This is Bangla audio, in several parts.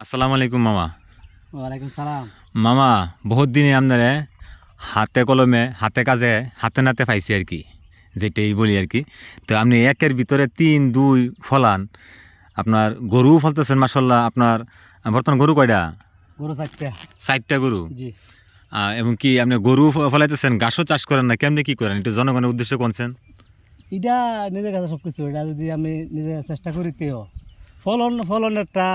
আসসালামু আলাইকুম মামা। ওয়ালাইকুম সালাম। মামা, বহুত দিনে আপনারে হাতে কলমে হাতে কাজে হাতে নাতে পাইছি আর কি, যেটাই বলি আর কি। তো আপনি একের ভিতরে 3 2 ফলান, আপনার গরু ফলতেছেন মাসাল্লাহ। আপনার বর্তমান গরু কয়টা? গরু চারটা। 4টা গরু। জি। এবং কি আপনি গরু ফলাইতেছেন, ঘাসও চাষ করেন না, কেমনি কি করেন একটু জনগণের উদ্দেশ্যে কোনছেন? এটা নিজের কাছে সব কিছু, এটা যদি আমি নিজে চেষ্টা করি তেও ফলন ফলন একটা।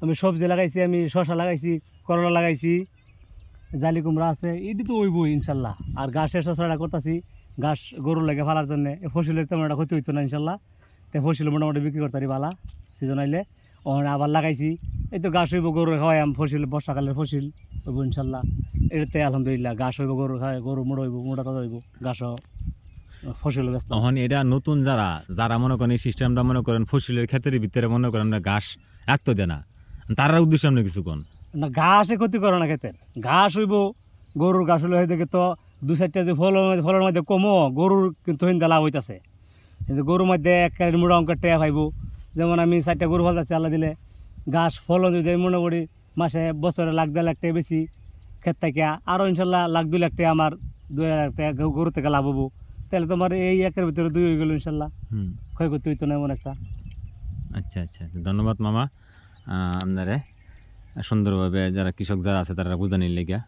আমি সবজি লাগাইছি, আমি শসা লাগাইছি, করলা লাগাইছি, জালি কুমড়া আছে, এটি তো ওইবই ইনশাল্লাহ। আর ঘাসের শসাটা করতেছি, ঘাস গরু লাগে ফালার জন্য। ফসলের তেমন একটা ক্ষতি হইতো না ইনশাল্লাহ। তো ফসল মোটামুটি বিক্রি করতে পারি বালা সিজন আইলে। ওখানে আবার লাগাইছি, এই তো ঘাস হইব গরু খাওয়াই, ফসল বর্ষাকালের ফসল হইব ইনশাল্লাহ। এটাতে আলহামদুলিল্লাহ ঘাস হইব, গরু খাওয়াই, গরু মোড় হইব, মোটা তাজা হইব, ঘাসও ফসল ব্যস্ত। তখন এটা নতুন যারা যারা মনে করেন এই সিস্টেমটা মনে করেন ফসলের ক্ষেতের ভিতরে মনে করেন আমরা ঘাস রাখতে দেয় না, তার উদ্দেশ্যে আপনি কিছু কোন? না, ঘাসে ক্ষতি করে না ক্ষেতের। ঘাস হইব গরুর, ঘাস হইলে হয়ে দেখে তো 2 4টা যে ফলের মধ্যে কমো, গরুর কিন্তু হিন্দা লাভ হইতাছে। কিন্তু গরুর মধ্যে এক মোটা অঙ্কের টেয়া পাইব। যেমন আমি 4টা গরু ফলাচ্ছি আল্লাহ দিলে, ঘাস ফলন যদি মনে করি মাসে বছরে 1.5 লাখ টাকা বেশি ক্ষেত থেকে, আরও ইনশাল্লাহ 1.2 লাখ টাকা আমার 2 লাখ টাকা গরু থেকে লাভ হবো। তাহলে তোমার এই একের ভিতরে 2 হয়ে গেল ইনশাল্লাহ। ক্ষয়ক্ষতি হইতো না এমন একটা। আচ্ছা আচ্ছা, ধন্যবাদ মামা আপনারে সুন্দরভাবে যারা কৃষক যারা আছে তারা বোঝানির লেগে।